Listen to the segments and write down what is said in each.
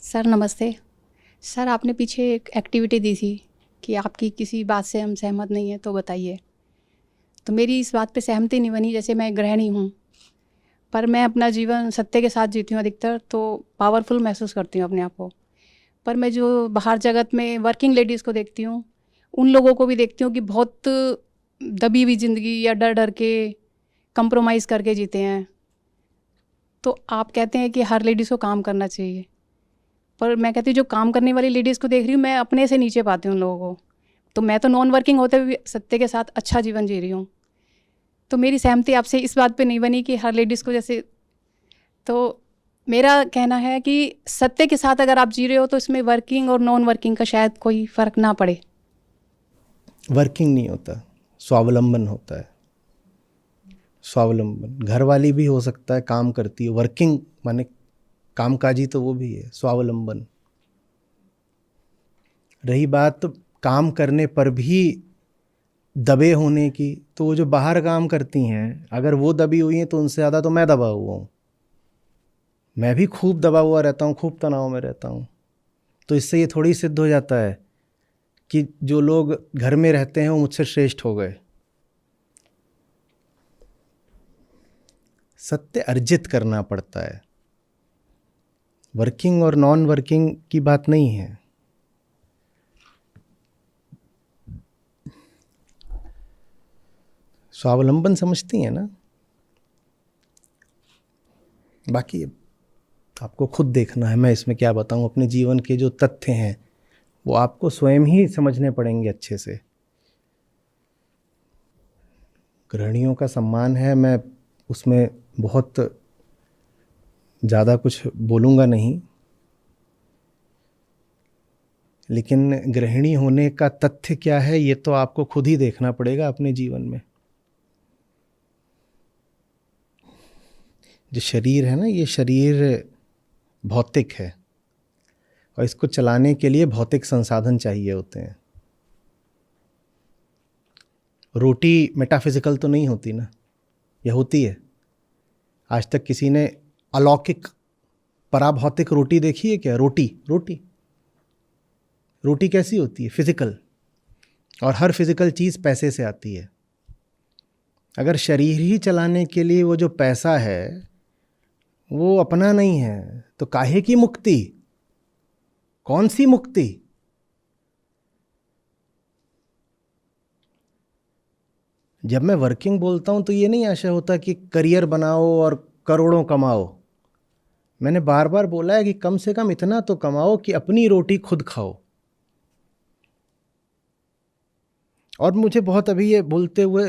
Sir नमस्ते। Sir आपने पीछे एक एक्टिविटी दी थी कि आपकी किसी बात से हम सहमत नहीं हैं तो बताइए। तो मेरी इस बात पे सहमति नहीं बनी। जैसे मैं गृहिणी हूँ, पर मैं अपना जीवन सत्य के साथ जीती हूँ अधिकतर, तो पावरफुल महसूस करती हूँ अपने आप को। पर मैं जो बाहर जगत में वर्किंग लेडीज़ को देखती हूँ, उन लोगों को भी देखती हूँ कि बहुत दबी हुई ज़िंदगी या डर डर के कंप्रोमाइज़ करके जीते हैं। तो आप कहते हैं कि हर लेडीज़ को काम करना चाहिए, पर मैं कहती हूँ जो काम करने वाली लेडीज़ को देख रही हूँ, मैं अपने से नीचे पाती हूँ उन लोगों को। तो मैं तो नॉन वर्किंग होते हुए भी सत्य के साथ अच्छा जीवन जी रही हूँ। तो मेरी सहमति आपसे इस बात पे नहीं बनी कि हर लेडीज़ को जैसे, तो मेरा कहना है कि सत्य के साथ अगर आप जी रहे हो तो इसमें वर्किंग और नॉन वर्किंग का शायद कोई फ़र्क ना पड़े। वर्किंग नहीं होता, स्वावलंबन होता है। स्वावलंबन घर वाली भी हो सकता है, काम करती है। वर्किंग माने कामकाजी तो वो भी है, स्वावलंबन। रही बात काम करने पर भी दबे होने की, तो वो जो बाहर काम करती हैं, अगर वो दबी हुई हैं तो उनसे ज़्यादा तो मैं दबा हुआ हूँ। मैं भी खूब दबा हुआ रहता हूँ, खूब तनाव में रहता हूँ। तो इससे ये थोड़ी सिद्ध हो जाता है कि जो लोग घर में रहते हैं वो मुझसे श्रेष्ठ हो गए। सत्य अर्जित करना पड़ता है, वर्किंग और नॉन वर्किंग की बात नहीं है। स्वावलंबन समझती हैं ना। बाकी आपको खुद देखना है, मैं इसमें क्या बताऊं। अपने जीवन के जो तथ्य हैं वो आपको स्वयं ही समझने पड़ेंगे अच्छे से। गृहिणियों का सम्मान है, मैं उसमें बहुत ज़्यादा कुछ बोलूँगा नहीं, लेकिन गृहिणी होने का तथ्य क्या है ये तो आपको खुद ही देखना पड़ेगा अपने जीवन में। जो शरीर है ना, ये शरीर भौतिक है और इसको चलाने के लिए भौतिक संसाधन चाहिए होते हैं। रोटी मेटाफिजिकल तो नहीं होती ना, यह होती है। आज तक किसी ने अलौकिक पराभौतिक रोटी देखी है क्या? रोटी रोटी रोटी कैसी होती है? फिजिकल। और हर फिजिकल चीज़ पैसे से आती है। अगर शरीर ही चलाने के लिए वो जो पैसा है वो अपना नहीं है तो काहे की मुक्ति? कौन सी मुक्ति? जब मैं वर्किंग बोलता हूं तो ये नहीं आशा होता कि करियर बनाओ और करोड़ों कमाओ। मैंने बार बार बोला है कि कम से कम इतना तो कमाओ कि अपनी रोटी खुद खाओ। और मुझे बहुत अभी ये बोलते हुए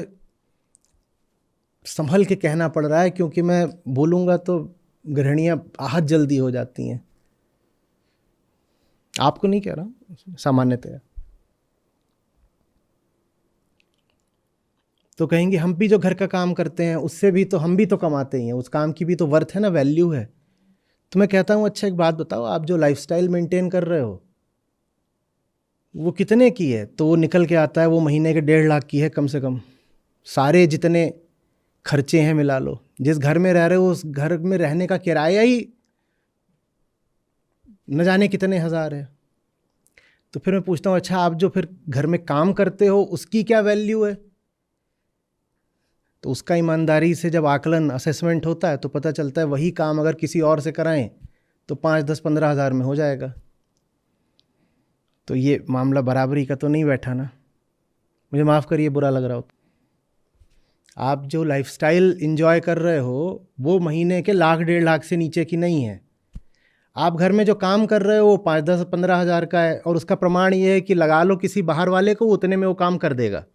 संभल के कहना पड़ रहा है, क्योंकि मैं बोलूँगा तो गृहिणियाँ आहत जल्दी हो जाती हैं। आपको नहीं कह रहा हूँ, सामान्यतया। तो कहेंगे हम भी जो घर का काम करते हैं उससे भी तो हम भी तो कमाते ही हैं, उस काम की भी तो वर्थ है ना, वैल्यू है। तो मैं कहता हूँ अच्छा एक बात बताओ, आप जो लाइफस्टाइल मेंटेन कर रहे हो वो कितने की है? तो वो निकल के आता है वो महीने के 1.5 लाख की है कम से कम। सारे जितने खर्चे हैं मिला लो, जिस घर में रह रहे हो उस घर में रहने का किराया ही न जाने कितने हजार है। तो फिर मैं पूछता हूँ अच्छा आप जो फिर घर में काम करते हो उसकी क्या वैल्यू है? तो उसका ईमानदारी से जब आकलन असेसमेंट होता है तो पता चलता है वही काम अगर किसी और से कराएं तो 5, 10, 15 हज़ार में हो जाएगा। तो ये मामला बराबरी का तो नहीं बैठा ना। मुझे माफ़ करिए बुरा लग रहा हो। आप जो लाइफस्टाइल इंजॉय कर रहे हो वो महीने के 1 लाख 1.5 लाख से नीचे की नहीं है। आप घर में जो काम कर रहे हो वो 5, 10, 15 हज़ार का है, और उसका प्रमाण ये है कि लगा लो किसी बाहर वाले को, उतने में वो काम कर देगा।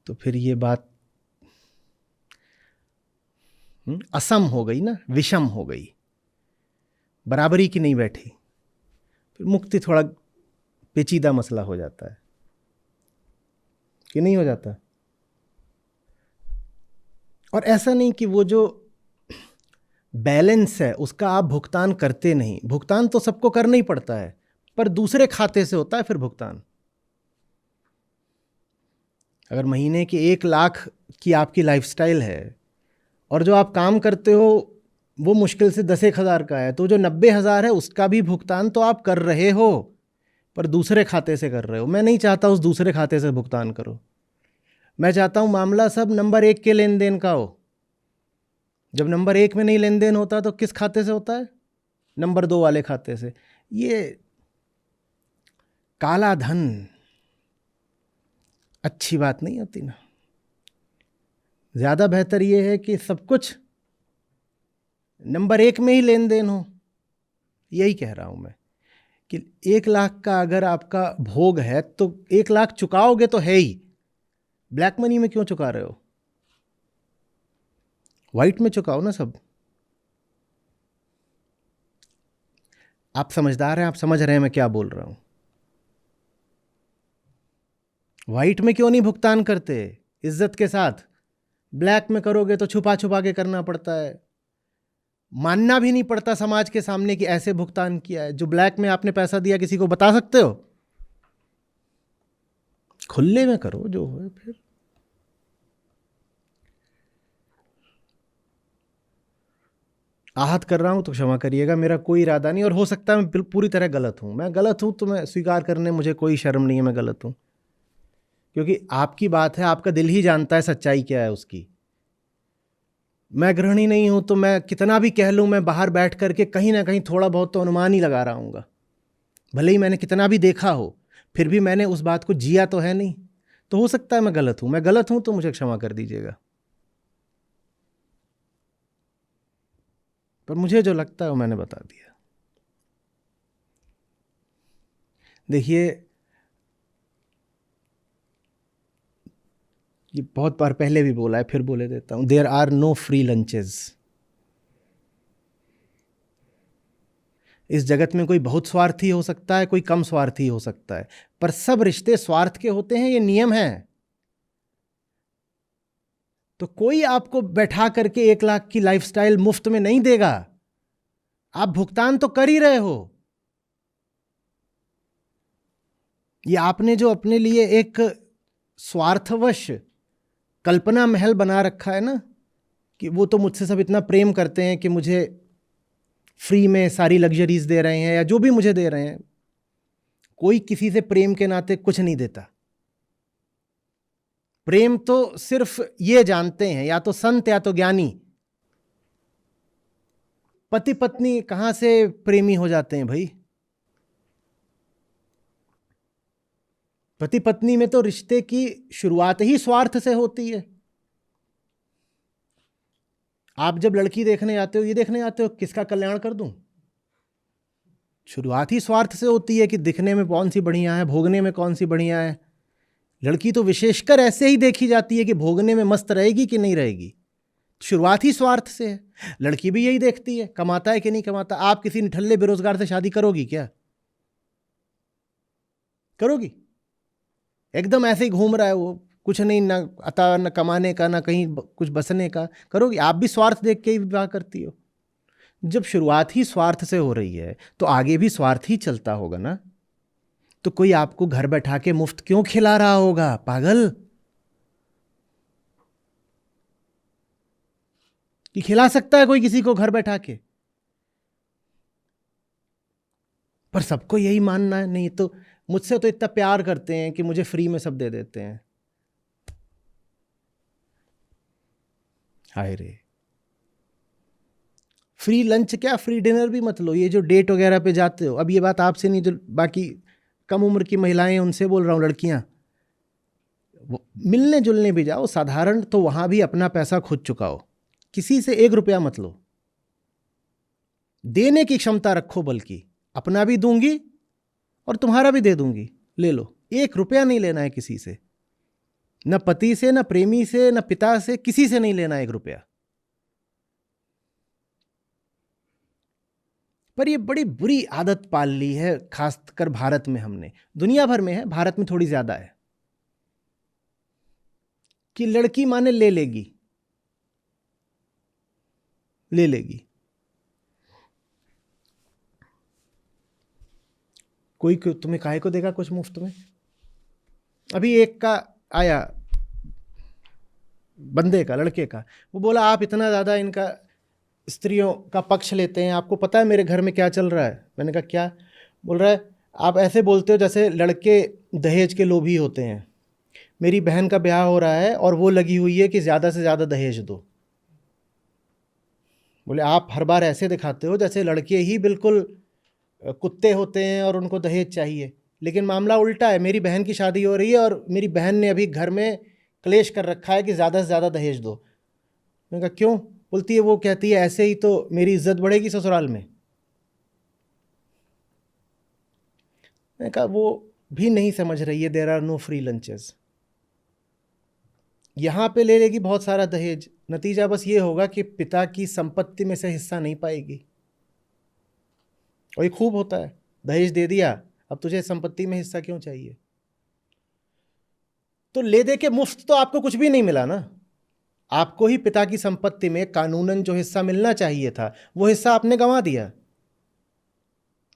तो फिर ये बात असम हो गई ना, विषम हो गई, बराबरी की नहीं बैठी। फिर मुक्ति थोड़ा पेचीदा मसला हो जाता है कि नहीं हो जाता? और ऐसा नहीं कि वो जो बैलेंस है उसका आप भुगतान करते नहीं। भुगतान तो सबको करना ही पड़ता है, पर दूसरे खाते से होता है फिर भुगतान। अगर महीने की 1 लाख की आपकी लाइफस्टाइल है और जो आप काम करते हो वो मुश्किल से 10,000 का है, तो जो 90,000 है उसका भी भुगतान तो आप कर रहे हो, पर दूसरे खाते से कर रहे हो। मैं नहीं चाहता उस दूसरे खाते से भुगतान करो। मैं चाहता हूँ मामला सब नंबर 1 के लेन देन का हो। जब नंबर 1 में नहीं लेन देन होता तो किस खाते से होता है? नंबर 2 वाले खाते से। ये काला धन अच्छी बात नहीं होती ना। ज़्यादा बेहतर ये है कि सब कुछ नंबर 1 में ही लेन देन हो। यही कह रहा हूँ मैं कि 1 लाख का अगर आपका भोग है तो 1 लाख चुकाओगे तो है ही। ब्लैक मनी में क्यों चुका रहे हो? वाइट में चुकाओ ना सब। आप समझदार हैं, आप समझ रहे हैं मैं क्या बोल रहा हूं। वाइट में क्यों नहीं भुगतान करते इज्जत के साथ? ब्लैक में करोगे तो छुपा छुपा के करना पड़ता है, मानना भी नहीं पड़ता समाज के सामने कि ऐसे भुगतान किया है। जो ब्लैक में आपने पैसा दिया किसी को बता सकते हो? खुले में करो जो है। फिर आहत कर रहा हूं तो क्षमा करिएगा, मेरा कोई इरादा नहीं, और हो सकता है मैं पूरी तरह गलत हूं। मैं गलत हूं तो मैं स्वीकार करने मुझे कोई शर्म नहीं है, मैं गलत हूं। क्योंकि आपकी बात है, आपका दिल ही जानता है सच्चाई क्या है उसकी। मैं गृहिणी नहीं हूं तो मैं कितना भी कह लूं, मैं बाहर बैठ करके कहीं ना कहीं थोड़ा बहुत तो अनुमान ही लगा रहा हूँगा। भले ही मैंने कितना भी देखा हो, फिर भी मैंने उस बात को जिया तो है नहीं। तो हो सकता है मैं गलत हूं। मैं गलत हूं तो मुझे क्षमा कर दीजिएगा, पर मुझे जो लगता है वो मैंने बता दिया। देखिए, ये बहुत बार पहले भी बोला है, फिर बोले देता हूं, there are no free lunches. इस जगत में कोई बहुत स्वार्थी हो सकता है, कोई कम स्वार्थी हो सकता है, पर सब रिश्ते स्वार्थ के होते हैं, ये नियम है। तो कोई आपको बैठा करके 1 लाख की लाइफस्टाइल मुफ्त में नहीं देगा। आप भुगतान तो कर ही रहे हो। ये आपने जो अपने लिए एक स्वार्थवश कल्पना महल बना रखा है ना, कि वो तो मुझसे सब इतना प्रेम करते हैं कि मुझे फ्री में सारी लग्जरीज दे रहे हैं, या जो भी मुझे दे रहे हैं। कोई किसी से प्रेम के नाते कुछ नहीं देता। प्रेम तो सिर्फ ये जानते हैं या तो संत या तो ज्ञानी। पति पत्नी कहां से प्रेमी हो जाते हैं भाई? पति पत्नी में तो रिश्ते की शुरुआत ही स्वार्थ से होती है। आप जब लड़की देखने आते हो, ये देखने आते हो किसका कल्याण कर दूं, शुरुआत ही स्वार्थ से होती है कि दिखने में कौन सी बढ़िया है, भोगने में कौन सी बढ़िया है। लड़की तो विशेषकर ऐसे ही देखी जाती है कि भोगने में मस्त रहेगी कि नहीं रहेगी। शुरुआत ही स्वार्थ से है। लड़की भी यही देखती है, कमाता है कि नहीं कमाता। आप किसी निठल्ले बेरोजगार से शादी करोगी क्या? करोगी? एकदम ऐसे ही घूम रहा है वो, कुछ नहीं, ना अता न कमाने का, ना कहीं कुछ बसने का, करोगी? आप भी स्वार्थ देख के ही विवाह करती हो। जब शुरुआत ही स्वार्थ से हो रही है तो आगे भी स्वार्थ ही चलता होगा ना। तो कोई आपको घर बैठा के मुफ्त क्यों खिला रहा होगा, पागल? कि खिला सकता है कोई किसी को घर बैठा के? पर सबको यही मानना है, नहीं तो मुझसे तो इतना प्यार करते हैं कि मुझे फ्री में सब दे देते हैं। हाय रे, फ्री लंच क्या, फ्री डिनर भी मत लो। ये जो डेट वगैरह पे जाते हो, अब ये बात आपसे नहीं, जो बाकी कम उम्र की महिलाएं हैं उनसे बोल रहा हूँ, लड़कियां मिलने जुलने भी जाओ साधारण, तो वहां भी अपना पैसा खुद चुकाओ। किसी से 1 रुपया मत लो। देने की क्षमता रखो, बल्कि अपना भी दूंगी और तुम्हारा भी दे दूंगी, ले लो। 1 रुपया नहीं लेना है किसी से, न पति से, न प्रेमी से, न पिता से, किसी से नहीं लेना 1 रुपया। पर ये बड़ी बुरी आदत पाल ली है, खासकर भारत में। हमने, दुनिया भर में है, भारत में थोड़ी ज्यादा है, कि लड़की माने ले लेगी, ले लेगी। कोई तुम्हें काहे को देगा कुछ मुफ्त में? अभी एक का आया, बंदे का, लड़के का, वो बोला आप इतना ज़्यादा इनका स्त्रियों का पक्ष लेते हैं, आपको पता है मेरे घर में क्या चल रहा है? मैंने कहा क्या? बोल रहा है आप ऐसे बोलते हो जैसे लड़के दहेज के लोभी होते हैं। मेरी बहन का ब्याह हो रहा है और वो लगी हुई है कि ज़्यादा से ज़्यादा दहेज दो। बोले आप हर बार ऐसे दिखाते हो जैसे लड़के ही बिल्कुल कुत्ते होते हैं और उनको दहेज चाहिए, लेकिन मामला उल्टा है। मेरी बहन की शादी हो रही है और मेरी बहन ने अभी घर में क्लेश कर रखा है कि ज़्यादा से ज़्यादा दहेज दो। मैंने कहा क्यों? बोलती है, वो कहती है ऐसे ही तो मेरी इज्जत बढ़ेगी ससुराल में। मैंने कहा वो भी नहीं समझ रही है, there are no free lunches. यहाँ पे ले लेगी बहुत सारा दहेज, नतीजा बस ये होगा कि पिता की संपत्ति में से हिस्सा नहीं पाएगी। और ये खूब होता है, दहेज दे दिया, अब तुझे संपत्ति में हिस्सा क्यों चाहिए? तो ले दे के मुफ्त तो आपको कुछ भी नहीं मिला ना। आपको ही पिता की संपत्ति में कानूनन जो हिस्सा मिलना चाहिए था वो हिस्सा आपने गंवा दिया।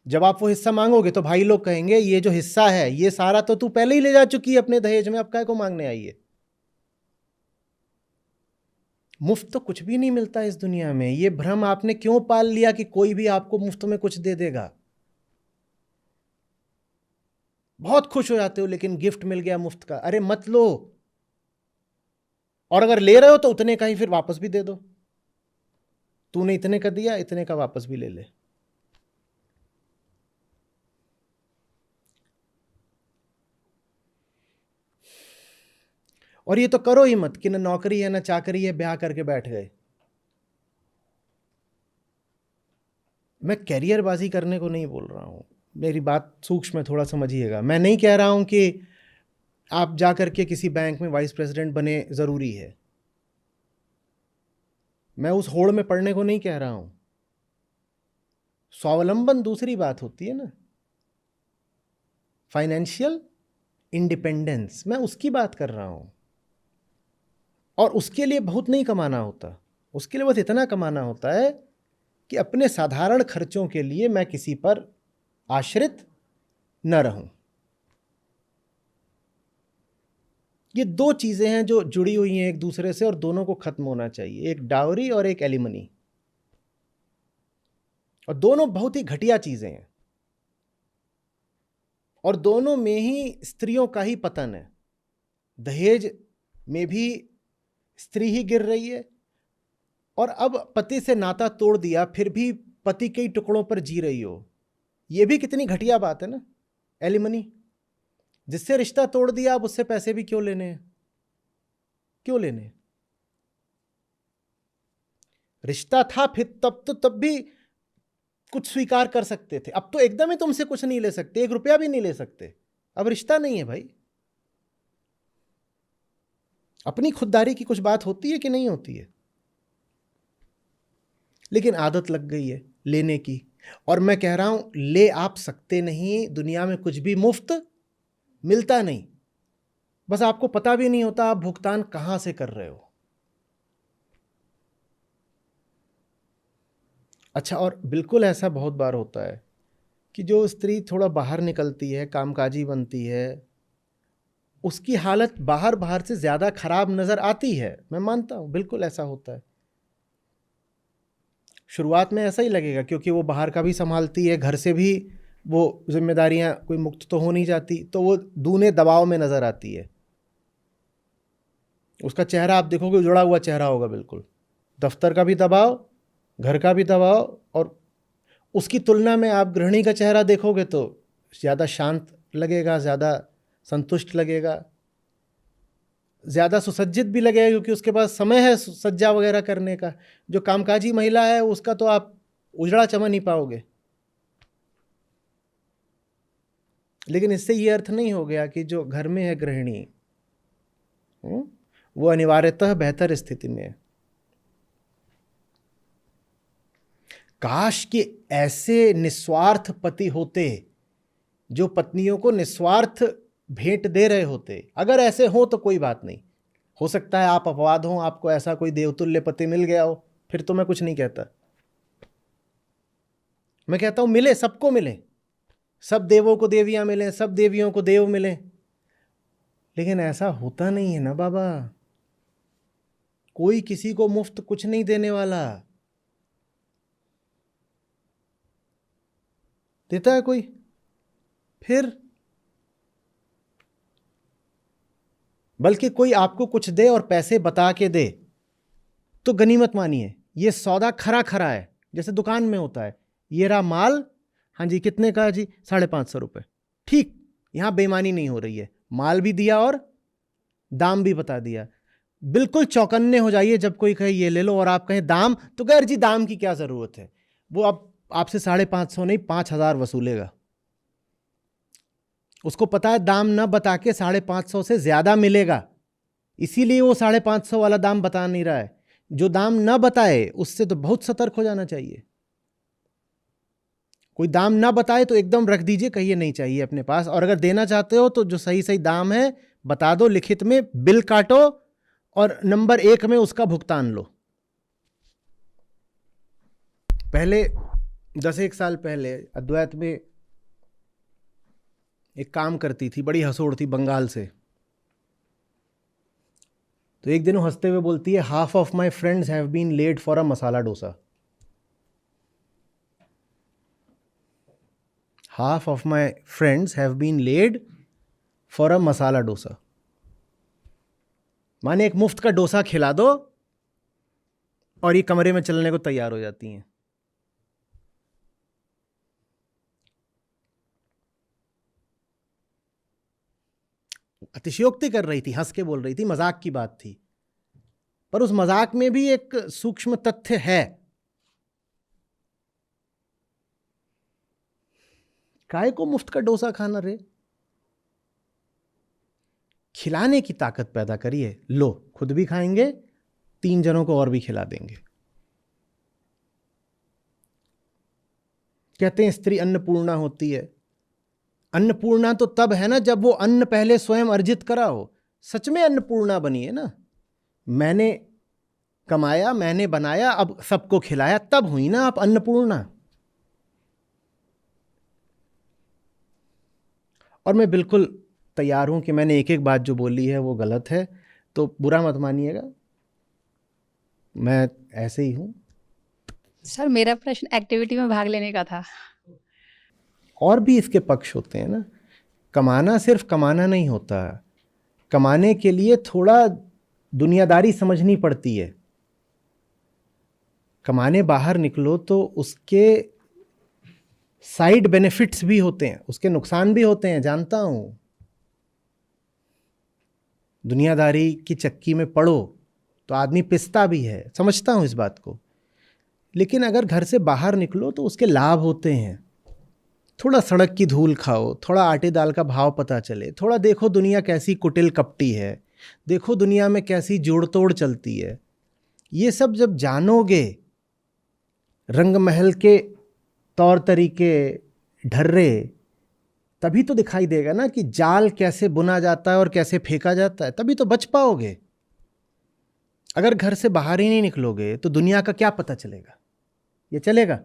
जब आप वो हिस्सा मांगोगे तो भाई लोग कहेंगे ये जो हिस्सा है ये सारा तो तू पहले ही ले जा चुकी है अपने दहेज में, अब काय को मांगने आई है? मुफ्त तो कुछ भी नहीं मिलता इस दुनिया में। ये भ्रम आपने क्यों पाल लिया कि कोई भी आपको मुफ्त में कुछ दे देगा? बहुत खुश हो जाते हो लेकिन गिफ्ट मिल गया मुफ्त का, अरे मत लो। और अगर ले रहे हो तो उतने का ही फिर वापस भी दे दो। तूने इतने का दिया, इतने का वापस भी ले ले। और ये तो करो ही मत कि ना नौकरी है ना चाकरी है, ब्याह करके बैठ गए। मैं कैरियरबाजी करने को नहीं बोल रहा हूं, मेरी बात सूक्ष्म में थोड़ा समझिएगा। मैं नहीं कह रहा हूं कि आप जा करके किसी बैंक में वाइस प्रेसिडेंट बने ज़रूरी है। मैं उस होड़ में पढ़ने को नहीं कह रहा हूं। स्वावलंबन दूसरी बात होती है ना, फाइनेंशियल इंडिपेंडेंस, मैं उसकी बात कर रहा हूं। और उसके लिए बहुत नहीं कमाना होता, उसके लिए बस इतना कमाना होता है कि अपने साधारण खर्चों के लिए मैं किसी पर आश्रित न रहूं। ये दो चीज़ें हैं जो जुड़ी हुई हैं एक दूसरे से और दोनों को खत्म होना चाहिए, एक डावरी और एक एलिमनी। और दोनों बहुत ही घटिया चीज़ें हैं और दोनों में ही स्त्रियों का ही पतन है। दहेज में भी स्त्री ही गिर रही है और अब पति से नाता तोड़ दिया फिर भी पति के ही टुकड़ों पर जी रही हो, ये भी कितनी घटिया बात है ना। एलिमनी, जिससे रिश्ता तोड़ दिया अब उससे पैसे भी क्यों लेने हैं? क्यों लेने हैं? रिश्ता था फिर तब भी कुछ स्वीकार कर सकते थे, अब तो एकदम ही तुमसे कुछ नहीं ले सकते, 1 रुपया भी नहीं ले सकते। अब रिश्ता नहीं है भाई। अपनी खुददारी की कुछ बात होती है कि नहीं होती है? लेकिन आदत लग गई है लेने की। और मैं कह रहा हूं ले आप सकते नहीं, दुनिया में कुछ भी मुफ्त मिलता नहीं, बस आपको पता भी नहीं होता आप भुगतान कहां से कर रहे हो। अच्छा, और बिल्कुल ऐसा बहुत बार होता है कि जो स्त्री थोड़ा बाहर निकलती है, कामकाजी बनती है, उसकी हालत बाहर बाहर से ज़्यादा खराब नज़र आती है। मैं मानता हूँ बिल्कुल ऐसा होता है। शुरुआत में ऐसा ही लगेगा क्योंकि वो बाहर का भी संभालती है, घर से भी वो जिम्मेदारियाँ कोई मुक्त तो हो नहीं जाती, तो वो दूने दबाव में नज़र आती है। उसका चेहरा आप देखोगे जुड़ा हुआ चेहरा होगा बिल्कुल, दफ्तर का भी दबाव, घर का भी दबाव। और उसकी तुलना में आप गृहिणी का चेहरा देखोगे तो ज़्यादा शांत लगेगा, ज़्यादा संतुष्ट लगेगा, ज़्यादा सुसज्जित भी लगेगा क्योंकि उसके पास समय है सज्जा वगैरह करने का। जो कामकाजी महिला है उसका तो आप उजड़ा चमन नहीं पाओगे। लेकिन इससे ये अर्थ नहीं हो गया कि जो घर में है गृहिणी वो अनिवार्यतः बेहतर स्थिति में है। काश कि ऐसे निस्वार्थ पति होते जो पत्नियों को निस्वार्थ भेंट दे रहे होते। अगर ऐसे हो तो कोई बात नहीं, हो सकता है आप अपवाद हो, आपको ऐसा कोई देवतुल्य पति मिल गया हो, फिर तो मैं कुछ नहीं कहता। मैं कहता हूं मिले, सबको मिले, सब देवों को देवियां मिले, सब देवियों को देव मिले। लेकिन ऐसा होता नहीं है ना बाबा, कोई किसी को मुफ्त कुछ नहीं देने वाला। देता है कोई? फिर बल्कि कोई आपको कुछ दे और पैसे बता के दे तो गनीमत मानिए। ये सौदा खरा खरा है, जैसे दुकान में होता है, ये रहा माल, हाँ जी कितने का है जी, 550 रुपये, ठीक। यहाँ बेईमानी नहीं हो रही है, माल भी दिया और दाम भी बता दिया। बिल्कुल चौकन्ने हो जाइए जब कोई कहे ये ले लो और आप कहें दाम, तो गैर जी दाम की क्या ज़रूरत है, वो अब आपसे 550 नहीं 5000 वसूलेगा। उसको पता है दाम ना बता के 550 से ज़्यादा मिलेगा, इसीलिए वो 550 वाला दाम बता नहीं रहा है। जो दाम ना बताए उससे तो बहुत सतर्क हो जाना चाहिए। कोई दाम ना बताए तो एकदम रख दीजिए, कहिए नहीं चाहिए अपने पास, और अगर देना चाहते हो तो जो सही सही दाम है बता दो, लिखित में बिल काटो और नंबर 1 में उसका भुगतान लो। पहले 10-1 साल पहले अद्वैत में एक काम करती थी, बड़ी हंसोड़ थी, बंगाल से। तो एक दिन वो हंसते हुए बोलती है, half of my friends have been led for a masala dosa. Half of my friends have been led for a masala dosa. माने एक मुफ्त का डोसा खिला दो और ये कमरे में चलने को तैयार हो जाती हैं। अतिशयोक्ति कर रही थी, हंस के बोल रही थी, मजाक की बात थी, पर उस मजाक में भी एक सूक्ष्म तथ्य है। काय को मुफ्त का डोसा खाना रे, खिलाने की ताकत पैदा करिए, लो खुद भी खाएंगे, 3 जनों को और भी खिला देंगे। कहते हैं स्त्री अन्नपूर्णा होती है। अन्नपूर्णा तो तब है ना जब वो अन्न पहले स्वयं अर्जित करा हो। सच में अन्नपूर्णा बनी है ना, मैंने कमाया, मैंने बनाया, अब सबको खिलाया, तब हुई ना आप अन्नपूर्णा। और मैं बिल्कुल तैयार हूं कि मैंने एक एक बात जो बोली है वो गलत है, तो बुरा मत मानिएगा, मैं ऐसे ही हूं। सर मेरा प्रश्न एक्टिविटी में भाग लेने का था। और भी इसके पक्ष होते हैं ना, कमाना सिर्फ कमाना नहीं होता, कमाने के लिए थोड़ा दुनियादारी समझनी पड़ती है। कमाने बाहर निकलो तो उसके साइड बेनिफिट्स भी होते हैं, उसके नुकसान भी होते हैं, जानता हूं। दुनियादारी की चक्की में पड़ो तो आदमी पिसता भी है, समझता हूं इस बात को, लेकिन अगर घर से बाहर निकलो तो उसके लाभ होते हैं। थोड़ा सड़क की धूल खाओ, थोड़ा आटे दाल का भाव पता चले, थोड़ा देखो दुनिया कैसी कुटिल कपटी है, देखो दुनिया में कैसी जोड़ तोड़ चलती है। ये सब जब जानोगे, रंग महल के तौर तरीके ढर्रे, तभी तो दिखाई देगा ना कि जाल कैसे बुना जाता है और कैसे फेंका जाता है, तभी तो बच पाओगे। अगर घर से बाहर ही नहीं निकलोगे तो दुनिया का क्या पता चलेगा, ये चलेगा?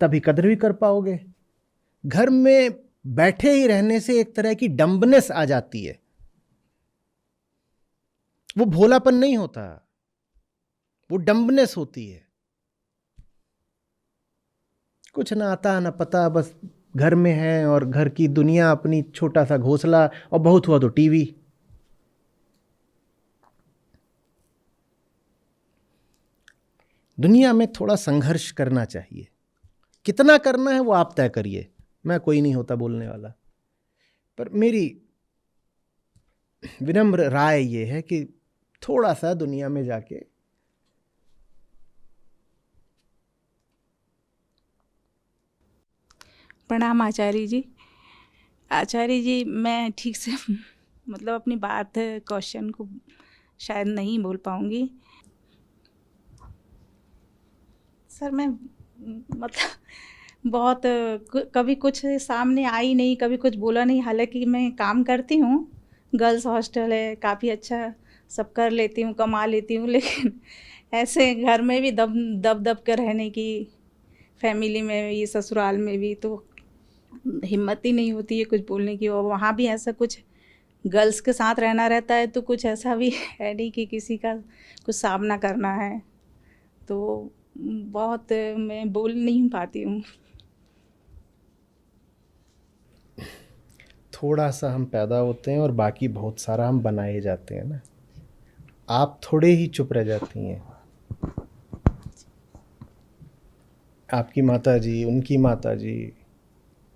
तभी कदर भी कर पाओगे। घर में बैठे ही रहने से एक तरह की डम्बनेस आ जाती है, वो भोलापन नहीं होता, वो डम्बनेस होती है। कुछ ना आता ना पता, बस घर में है और घर की दुनिया अपनी, छोटा सा घोंसला, और बहुत हुआ तो टीवी। दुनिया में थोड़ा संघर्ष करना चाहिए, कितना करना है वो आप तय करिए, मैं कोई नहीं होता बोलने वाला। पर मेरी विनम्र राय ये है कि थोड़ा सा दुनिया में जाके प्रणाम आचार्य जी। आचार्य जी, मैं ठीक से मतलब अपनी बात क्वेश्चन को शायद नहीं बोल पाऊँगी। सर मैं मतलब बहुत कभी कुछ सामने आई नहीं, कभी कुछ बोला नहीं। हालांकि मैं काम करती हूँ, गर्ल्स हॉस्टल है, काफ़ी अच्छा सब कर लेती हूँ, कमा लेती हूँ, लेकिन ऐसे घर में भी दब के रहने की, फैमिली में भी, ससुराल में भी, तो हिम्मत ही नहीं होती है कुछ बोलने की। और वहाँ भी ऐसा कुछ गर्ल्स के साथ रहना रहता है तो कुछ ऐसा भी है नहीं कि किसी का कुछ सामना करना है। तो बहुत मैं बोल नहीं पाती हूँ। थोड़ा सा हम पैदा होते हैं और बाकी बहुत सारा हम बनाए जाते हैं ना। आप थोड़े ही चुप रह जाती हैं। आपकी माता जी, उनकी माता जी,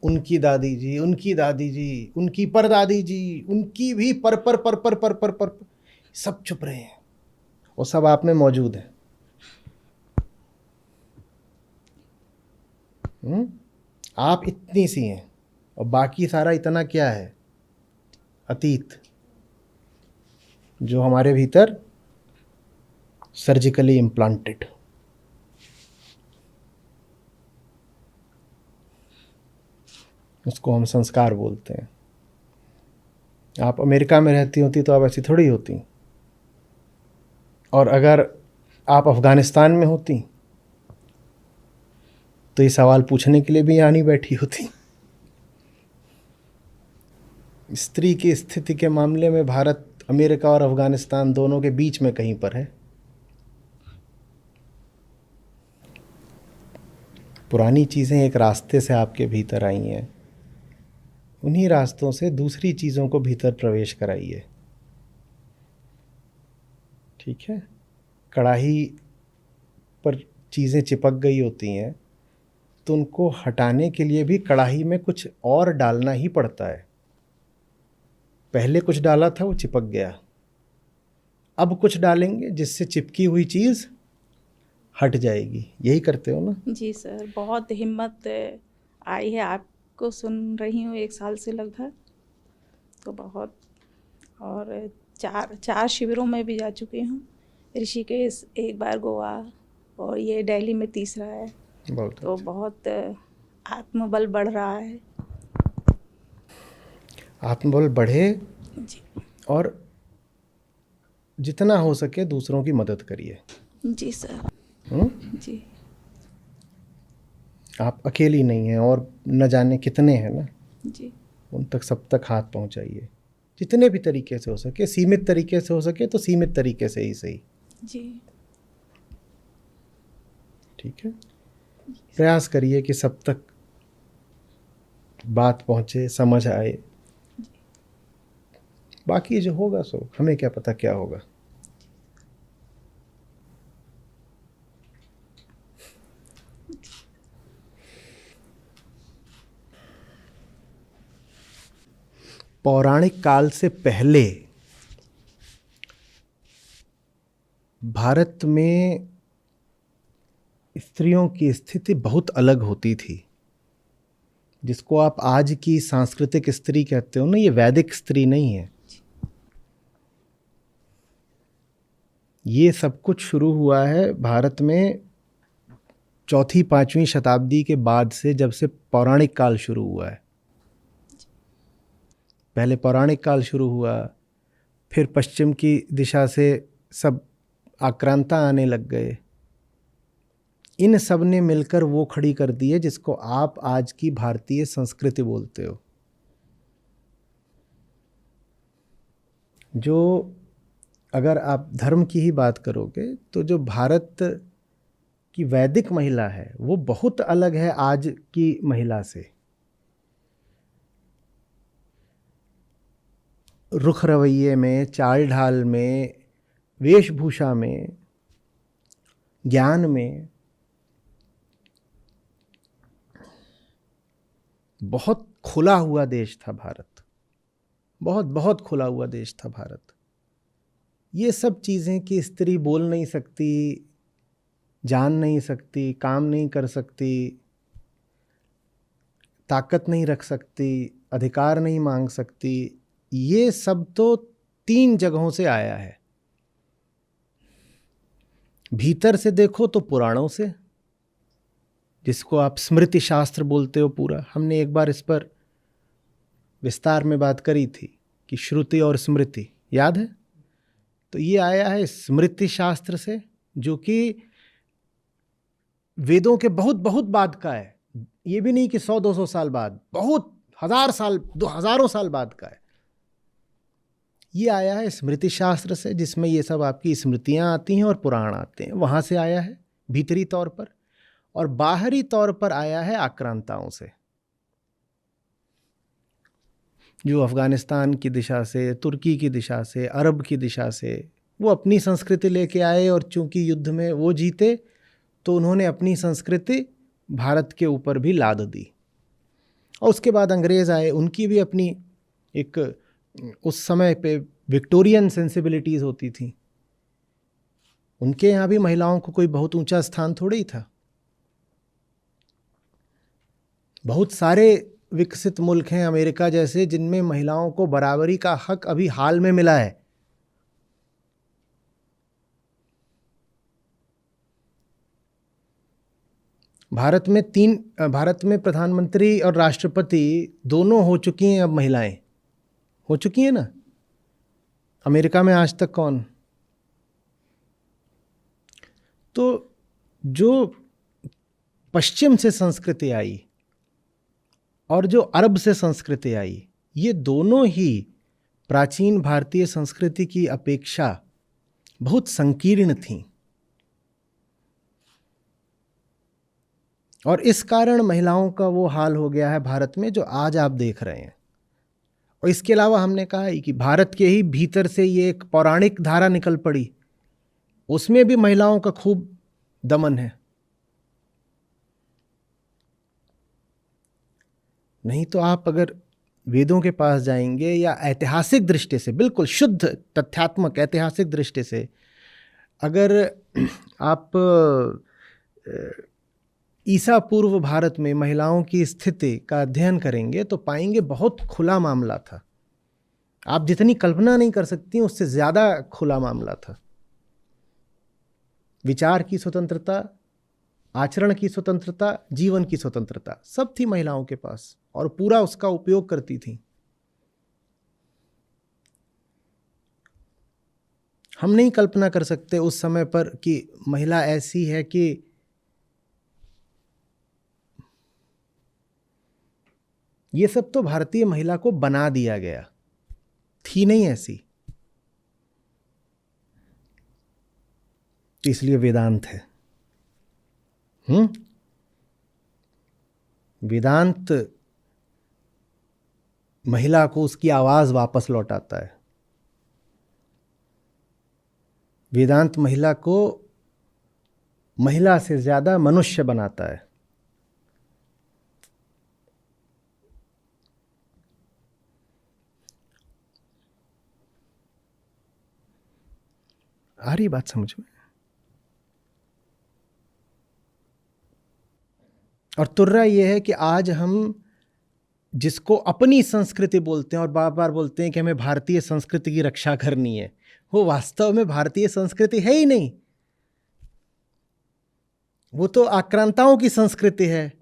उनकी दादी जी, उनकी दादी जी, उनकी परदादी जी, उनकी भी पर सब चुप रहे हैं। वो सब आप में मौजूद है। आप इतनी सी हैं और बाकी सारा इतना क्या है? अतीत, जो हमारे भीतर सर्जिकली इम्प्लांटेड। उसको हम संस्कार बोलते हैं। आप अमेरिका में रहती होती तो आप ऐसी थोड़ी होती, और अगर आप अफ़गानिस्तान में होती तो ये सवाल पूछने के लिए भी यहाँ नहीं बैठी होती। स्त्री की स्थिति के मामले में भारत अमेरिका और अफ़गानिस्तान दोनों के बीच में कहीं पर है। पुरानी चीज़ें एक रास्ते से आपके भीतर आई हैं, उन्हीं रास्तों से दूसरी चीज़ों को भीतर प्रवेश कराइए। ठीक है? कढ़ाई पर चीज़ें चिपक गई होती हैं तो उनको हटाने के लिए भी कढ़ाई में कुछ और डालना ही पड़ता है। पहले कुछ डाला था, वो चिपक गया, अब कुछ डालेंगे जिससे चिपकी हुई चीज़ हट जाएगी। यही करते हो ना? जी सर, बहुत हिम्मत आई है। आपको सुन रही हूँ 1 साल से लगभग, तो बहुत, और चार शिविरों में भी जा चुकी हूँ। ऋषिकेश, 1 बार गोवा, और ये दिल्ली में 3रा है। तो बहुत आत्मबल बढ़ रहा है। आत्मबल बढ़े जी और जितना हो सके दूसरों की मदद करिए। जी सर। जी आप अकेली नहीं हैं, और न जाने कितने हैं ना, जी। उन तक सब तक हाथ पहुंचाइए जितने भी तरीके से हो सके। सीमित तरीके से हो सके तो सीमित तरीके से ही सही। जी ठीक है? प्रयास करिए कि सब तक बात पहुंचे, समझ आए। बाकी जो होगा सो हमें क्या पता क्या होगा। पौराणिक काल से पहले भारत में स्त्रियों की स्थिति बहुत अलग होती थी। जिसको आप आज की सांस्कृतिक स्त्री कहते हो ना, ये वैदिक स्त्री नहीं है। ये सब कुछ शुरू हुआ है भारत में 4वीं-5वीं शताब्दी के बाद से, जब से पौराणिक काल शुरू हुआ है। पहले पौराणिक काल शुरू हुआ, फिर पश्चिम की दिशा से सब आक्रांता आने लग गए। इन सब ने मिलकर वो खड़ी कर दी है जिसको आप आज की भारतीय संस्कृति बोलते हो। जो, अगर आप धर्म की ही बात करोगे तो जो भारत की वैदिक महिला है वो बहुत अलग है आज की महिला से। रुख रवैये में, चाल ढाल में, वेशभूषा में, ज्ञान में बहुत खुला हुआ देश था भारत। बहुत बहुत खुला हुआ देश था भारत। ये सब चीज़ें कि स्त्री बोल नहीं सकती, जान नहीं सकती, काम नहीं कर सकती, ताकत नहीं रख सकती, अधिकार नहीं मांग सकती, ये सब तो 3 जगहों से आया है। भीतर से देखो तो पुराणों से, जिसको आप स्मृति शास्त्र बोलते हो पूरा। हमने एक बार इस पर विस्तार में बात करी थी कि श्रुति और स्मृति, याद है? तो ये आया है स्मृति शास्त्र से, जो कि वेदों के बहुत बहुत बाद का है। ये भी नहीं कि 100-200 साल बाद, बहुत हज़ार साल, हज़ारों साल बाद का है। ये आया है स्मृति शास्त्र से, जिसमें ये सब आपकी स्मृतियाँ आती हैं और पुराण आते हैं, वहाँ से आया है। भीतरी तौर पर, और बाहरी तौर पर आया है आक्रांताओं से, जो अफगानिस्तान की दिशा से, तुर्की की दिशा से, अरब की दिशा से वो अपनी संस्कृति लेके आए, और चूंकि युद्ध में वो जीते तो उन्होंने अपनी संस्कृति भारत के ऊपर भी लाद दी। और उसके बाद अंग्रेज़ आए, उनकी भी अपनी एक उस समय पे विक्टोरियन सेंसिबिलिटीज़ होती थी। उनके यहाँ भी महिलाओं को कोई बहुत ऊंचा स्थान थोड़ा ही था। बहुत सारे विकसित मुल्क हैं अमेरिका जैसे, जिनमें महिलाओं को बराबरी का हक अभी हाल में मिला है। भारत में प्रधानमंत्री और राष्ट्रपति दोनों हो चुकी हैं, अब महिलाएं हो चुकी हैं ना। अमेरिका में आज तक कौन? तो जो पश्चिम से संस्कृति आई और जो अरब से संस्कृति आई, ये दोनों ही प्राचीन भारतीय संस्कृति की अपेक्षा बहुत संकीर्ण थीं, और इस कारण महिलाओं का वो हाल हो गया है भारत में जो आज आप देख रहे हैं। और इसके अलावा हमने कहा ही कि भारत के ही भीतर से ये एक पौराणिक धारा निकल पड़ी, उसमें भी महिलाओं का खूब दमन है। नहीं तो आप अगर वेदों के पास जाएंगे या ऐतिहासिक दृष्टि से, बिल्कुल शुद्ध तथ्यात्मक ऐतिहासिक दृष्टि से अगर आप ईसा पूर्व भारत में महिलाओं की स्थिति का अध्ययन करेंगे तो पाएंगे बहुत खुला मामला था। आप जितनी कल्पना नहीं कर सकती उससे ज़्यादा खुला मामला था। विचार की स्वतंत्रता, आचरण की स्वतंत्रता, जीवन की स्वतंत्रता सब थी महिलाओं के पास, और पूरा उसका उपयोग करती थी। हम नहीं कल्पना कर सकते उस समय पर कि महिला ऐसी है कि ये सब तो भारतीय महिला को बना दिया गया, थी नहीं ऐसी। तो इसलिए वेदांत है। वेदांत महिला को उसकी आवाज वापस लौटाता है। वेदांत महिला को महिला से ज्यादा मनुष्य बनाता है। आ रही बात समझ में? और तुर्रा यह है कि आज हम जिसको अपनी संस्कृति बोलते हैं और बार बार बोलते हैं कि हमें भारतीय संस्कृति की रक्षा करनी है, वो वास्तव में भारतीय संस्कृति है ही नहीं। वो तो आक्रांताओं की संस्कृति है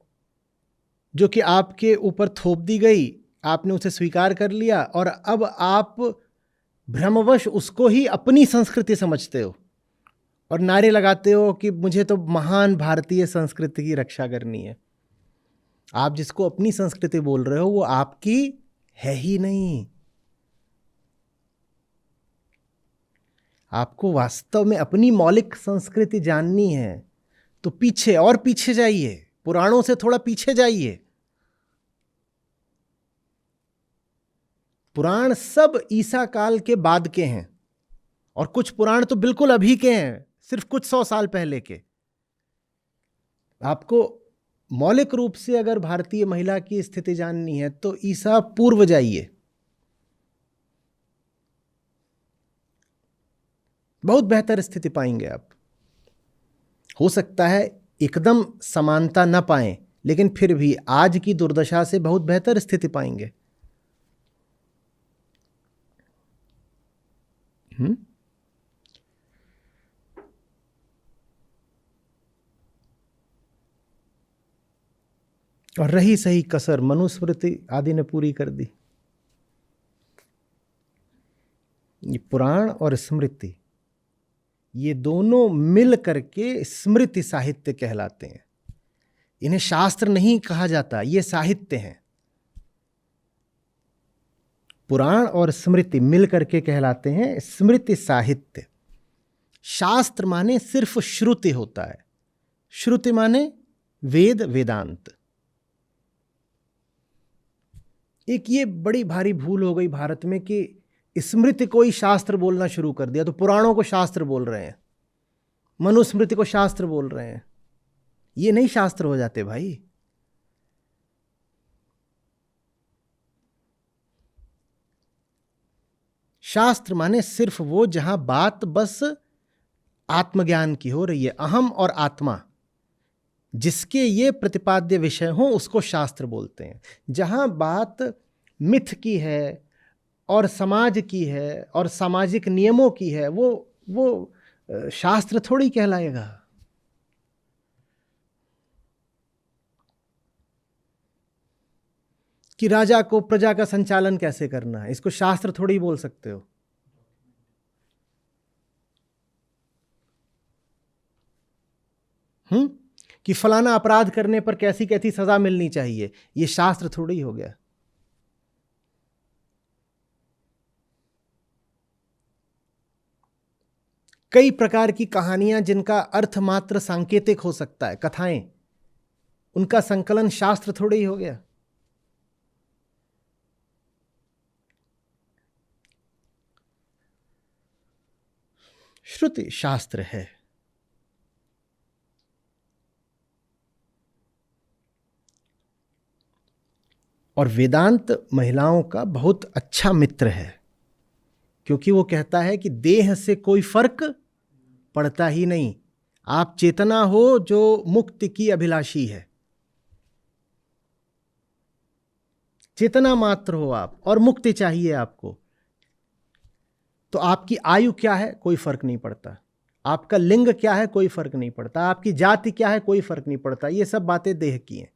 जो कि आपके ऊपर थोप दी गई, आपने उसे स्वीकार कर लिया और अब आप भ्रमवश उसको ही अपनी संस्कृति समझते हो और नारे लगाते हो कि मुझे तो महान भारतीय संस्कृति की रक्षा करनी है। आप जिसको अपनी संस्कृति बोल रहे हो वो आपकी है ही नहीं। आपको वास्तव में अपनी मौलिक संस्कृति जाननी है तो पीछे और पीछे जाइए, पुराणों से थोड़ा पीछे जाइए। पुराण सब ईसा काल के बाद के हैं और कुछ पुराण तो बिल्कुल अभी के हैं, सिर्फ कुछ 100 साल पहले के। आपको मौलिक रूप से अगर भारतीय महिला की स्थिति जाननी है तो ईसा पूर्व जाइए। बहुत बेहतर स्थिति पाएंगे आप। हो सकता है एकदम समानता न पाएं, लेकिन फिर भी आज की दुर्दशा से बहुत बेहतर स्थिति पाएंगे। और रही सही कसर मनुस्मृति आदि ने पूरी कर दी। ये पुराण और स्मृति ये दोनों मिल करके स्मृति साहित्य कहलाते हैं। इन्हें शास्त्र नहीं कहा जाता, ये साहित्य हैं। पुराण और स्मृति मिल करके कहलाते हैं स्मृति साहित्य। शास्त्र माने सिर्फ श्रुति होता है, श्रुति माने वेद, वेदांत। एक ये बड़ी भारी भूल हो गई भारत में कि स्मृति को ही शास्त्र बोलना शुरू कर दिया, तो पुराणों को शास्त्र बोल रहे हैं, मनुस्मृति को शास्त्र बोल रहे हैं। ये नहीं शास्त्र हो जाते भाई। शास्त्र माने सिर्फ वो जहां बात बस आत्मज्ञान की हो रही है, अहम और आत्मा, जिसके ये प्रतिपाद्य विषय हो उसको शास्त्र बोलते हैं। जहां बात मिथ की है और समाज की है और सामाजिक नियमों की है, वो शास्त्र थोड़ी कहलाएगा। कि राजा को प्रजा का संचालन कैसे करना है, इसको शास्त्र थोड़ी बोल सकते हो। कि फलाना अपराध करने पर कैसी कैसी सजा मिलनी चाहिए, ये शास्त्र थोड़ी हो गया। कई प्रकार की कहानियां जिनका अर्थ मात्र सांकेतिक हो सकता है, कथाएं, उनका संकलन शास्त्र थोड़ी हो गया। श्रुति शास्त्र है। और वेदांत महिलाओं का बहुत अच्छा मित्र है, क्योंकि वो कहता है कि देह से कोई फर्क पड़ता ही नहीं। आप चेतना हो जो मुक्ति की अभिलाषी है, चेतना मात्र हो आप और मुक्ति चाहिए आपको, तो आपकी आयु क्या है कोई फर्क नहीं पड़ता, आपका लिंग क्या है कोई फर्क नहीं पड़ता, आपकी जाति क्या है कोई फर्क नहीं पड़ता। ये सब बातें देह की हैं,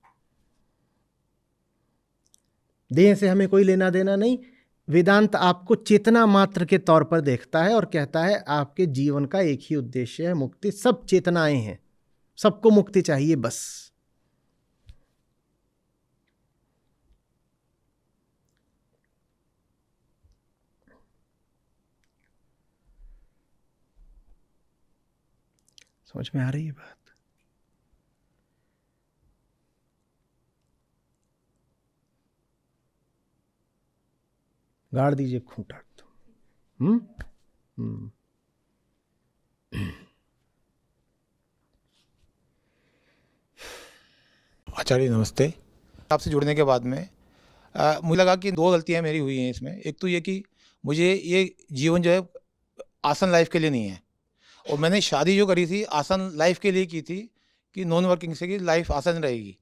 देह से हमें कोई लेना देना नहीं। वेदांत आपको चेतना मात्र के तौर पर देखता है और कहता है आपके जीवन का एक ही उद्देश्य है, मुक्ति। सब चेतनाएं हैं, सबको मुक्ति चाहिए बस। समझ में आ रही है बात? गाड़ दीजिए खूंटा तो। आचार्य नमस्ते। आपसे जुड़ने के बाद में मुझे लगा कि दो गलतियां मेरी हुई हैं इसमें। एक तो ये कि मुझे ये जीवन जो है आसन लाइफ के लिए नहीं है, और मैंने शादी जो करी थी आसन लाइफ के लिए की थी कि नॉन वर्किंग से कि लाइफ आसान रहेगी।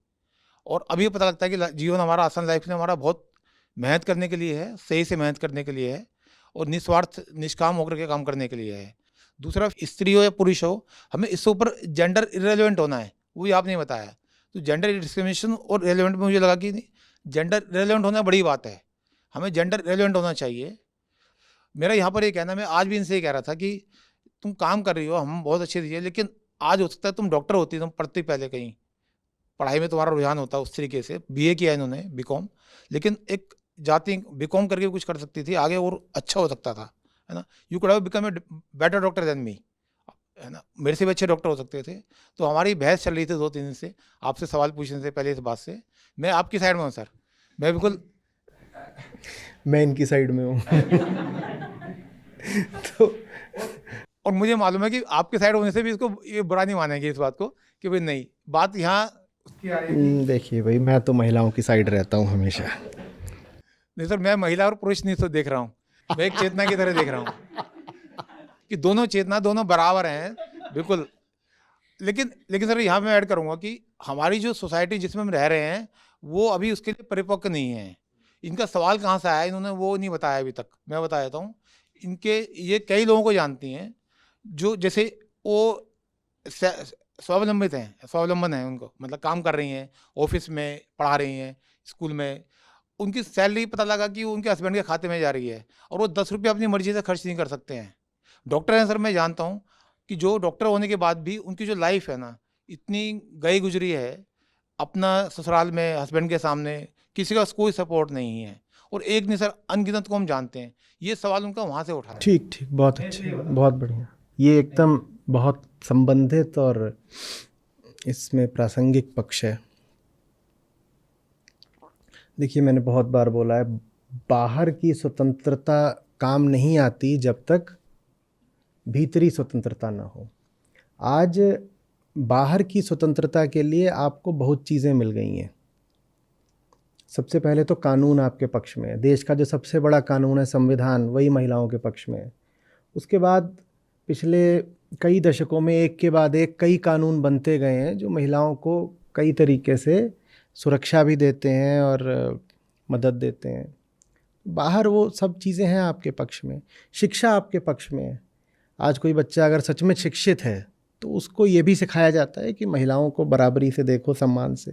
और अभी पता लगता है कि जीवन हमारा आसन लाइफ में हमारा बहुत मेहनत करने के लिए है, सही से मेहनत करने के लिए है, और निस्वार्थ निष्काम होकर के काम करने के लिए है। दूसरा, स्त्री हो या पुरुष हो, हमें इससे ऊपर जेंडर इरेलेवेंट होना है, वो भी आपने बताया। तो जेंडर डिस्क्रिमिनेशन और रेलेवेंट में मुझे लगा कि जेंडर रेलेवेंट होना बड़ी बात है, हमें जेंडर रेलेवेंट होना चाहिए। मेरा यहाँ पर ये कहना, मैं आज भी इनसे ये कह रहा था कि तुम काम कर रही हो, हम बहुत अच्छे दीजिए, लेकिन आज हो सकता है तुम डॉक्टर होती, तुम पढ़ती पहले कहीं पढ़ाई में तुम्हारा रुझान होता उस तरीके से, बीए किया इन्होंने बीकॉम, लेकिन एक जाति बीकॉम करके कुछ कर सकती थी आगे और अच्छा हो सकता था, है ना। You could have become a better doctor than me, है ना, मेरे से भी अच्छे डॉक्टर हो सकते थे। तो हमारी बहस चल रही थी 2-3 दिन से, आपसे सवाल पूछने से पहले इस बात से। मैं आपकी साइड में हूँ सर, मैं बिल्कुल, मैं इनकी साइड में हूँ। तो और मुझे मालूम है कि आपके साइड होने से भी इसको ये बुरा नहीं मानेंगे इस बात को कि भाई नहीं, बात यहाँ देखिए भाई, मैं तो महिलाओं की साइड रहता हूँ हमेशा। नहीं सर, मैं महिला और पुरुष नहीं तो देख रहा हूँ, मैं एक चेतना की तरह देख रहा हूँ कि दोनों चेतना दोनों बराबर हैं बिल्कुल। लेकिन सर यहाँ मैं ऐड करूँगा कि हमारी जो सोसाइटी जिसमें हम रह रहे हैं वो अभी उसके लिए परिपक्व नहीं है। इनका सवाल कहाँ से आया इन्होंने वो नहीं बताया अभी तक, मैं बता देता हूँ। इनके ये कई लोगों को जानती हैं जो जैसे वो स्वावलंबित हैं, स्वावलंबन है उनको, मतलब काम कर रही हैं, ऑफिस में पढ़ा रही हैं, स्कूल में, उनकी सैलरी पता लगा कि उनके हस्बैंड के खाते में जा रही है और वो 10 रुपये अपनी मर्जी से खर्च नहीं कर सकते हैं। डॉक्टर हैं सर, मैं जानता हूँ कि जो डॉक्टर होने के बाद भी उनकी जो लाइफ है ना इतनी गई गुजरी है, अपना ससुराल में हस्बैंड के सामने किसी का कोई सपोर्ट नहीं है, और एक नहीं सर अनगिनत को हम जानते हैं। ये सवाल उनका वहाँ से उठा है। ठीक, बहुत अच्छे, बहुत बढ़िया। ये एकदम बहुत संबंधित और इसमें प्रासंगिक पक्ष है। देखिए, मैंने बहुत बार बोला है, बाहर की स्वतंत्रता काम नहीं आती जब तक भीतरी स्वतंत्रता ना हो। आज बाहर की स्वतंत्रता के लिए आपको बहुत चीज़ें मिल गई हैं। सबसे पहले तो कानून आपके पक्ष में है। देश का जो सबसे बड़ा कानून है संविधान, वही महिलाओं के पक्ष में है। उसके बाद पिछले कई दशकों में एक के बाद एक कई कानून बनते गए हैं जो महिलाओं को कई तरीके से सुरक्षा भी देते हैं और मदद देते हैं। बाहर वो सब चीज़ें हैं आपके पक्ष में। शिक्षा आपके पक्ष में है। आज कोई बच्चा अगर सच में शिक्षित है तो उसको ये भी सिखाया जाता है कि महिलाओं को बराबरी से देखो, सम्मान से।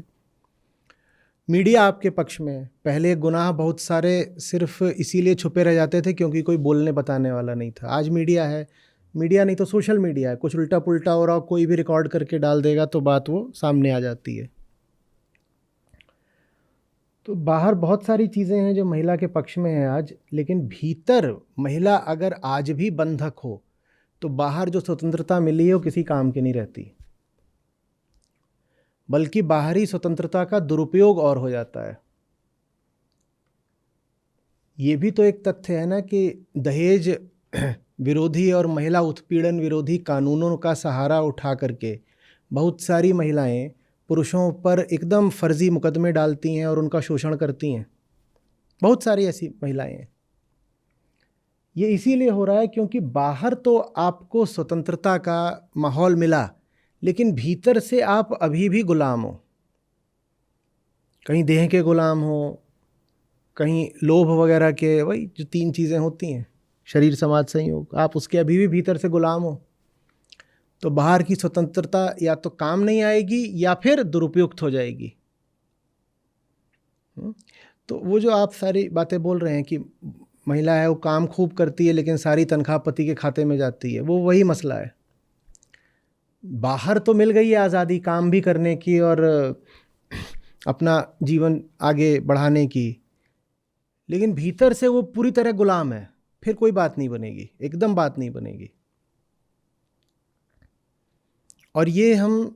मीडिया आपके पक्ष में है। पहले गुनाह बहुत सारे सिर्फ इसीलिए छुपे रह जाते थे क्योंकि कोई बोलने बताने वाला नहीं था। आज मीडिया है। मीडिया नहीं तो सोशल मीडिया है। कुछ उल्टा पुल्टा हो रहा, कोई भी रिकॉर्ड करके डाल देगा तो बात वो सामने आ जाती है। तो बाहर बहुत सारी चीज़ें हैं जो महिला के पक्ष में है आज, लेकिन भीतर महिला अगर आज भी बंधक हो तो बाहर जो स्वतंत्रता मिली है वो किसी काम की नहीं रहती, बल्कि बाहरी स्वतंत्रता का दुरुपयोग और हो जाता है। ये भी तो एक तथ्य है ना कि दहेज विरोधी और महिला उत्पीड़न विरोधी कानूनों का सहारा उठा करके बहुत सारी महिलाएं पुरुषों पर एकदम फर्जी मुकदमे डालती हैं और उनका शोषण करती हैं। बहुत सारी ऐसी महिलाएं हैं। ये इसीलिए हो रहा है क्योंकि बाहर तो आपको स्वतंत्रता का माहौल मिला, लेकिन भीतर से आप अभी भी गुलाम हो। कहीं देह के गुलाम हो, कहीं लोभ वगैरह के, वही जो 3 चीज़ें होती हैं, शरीर समाज संयोग, आप उसके अभी भी भीतर से गुलाम हो। तो बाहर की स्वतंत्रता या तो काम नहीं आएगी या फिर दुरुपयुक्त हो जाएगी। तो वो जो आप सारी बातें बोल रहे हैं कि महिला है वो काम खूब करती है लेकिन सारी तनख्वाह पति के खाते में जाती है, वो वही मसला है। बाहर तो मिल गई है आज़ादी काम भी करने की और अपना जीवन आगे बढ़ाने की, लेकिन भीतर से वो पूरी तरह गुलाम है। फिर कोई बात नहीं बनेगी, एकदम बात नहीं बनेगी। और ये हम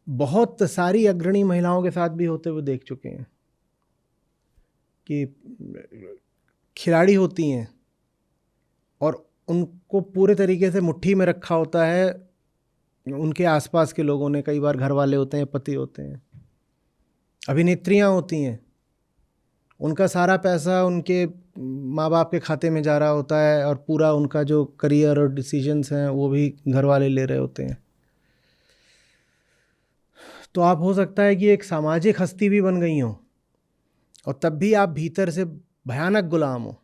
बहुत सारी अग्रणी महिलाओं के साथ भी होते हुए देख चुके हैं कि खिलाड़ी होती हैं और उनको पूरे तरीके से मुट्ठी में रखा होता है उनके आसपास के लोगों ने। कई बार घर वाले होते हैं, पति होते हैं। अभिनेत्रियां होती हैं, उनका सारा पैसा उनके माँ बाप के खाते में जा रहा होता है और पूरा उनका जो करियर और डिसीजंस हैं वो भी घर वाले ले रहे होते हैं। तो आप हो सकता है कि एक सामाजिक हस्ती भी बन गई हो और तब भी आप भीतर से भयानक गुलाम हो।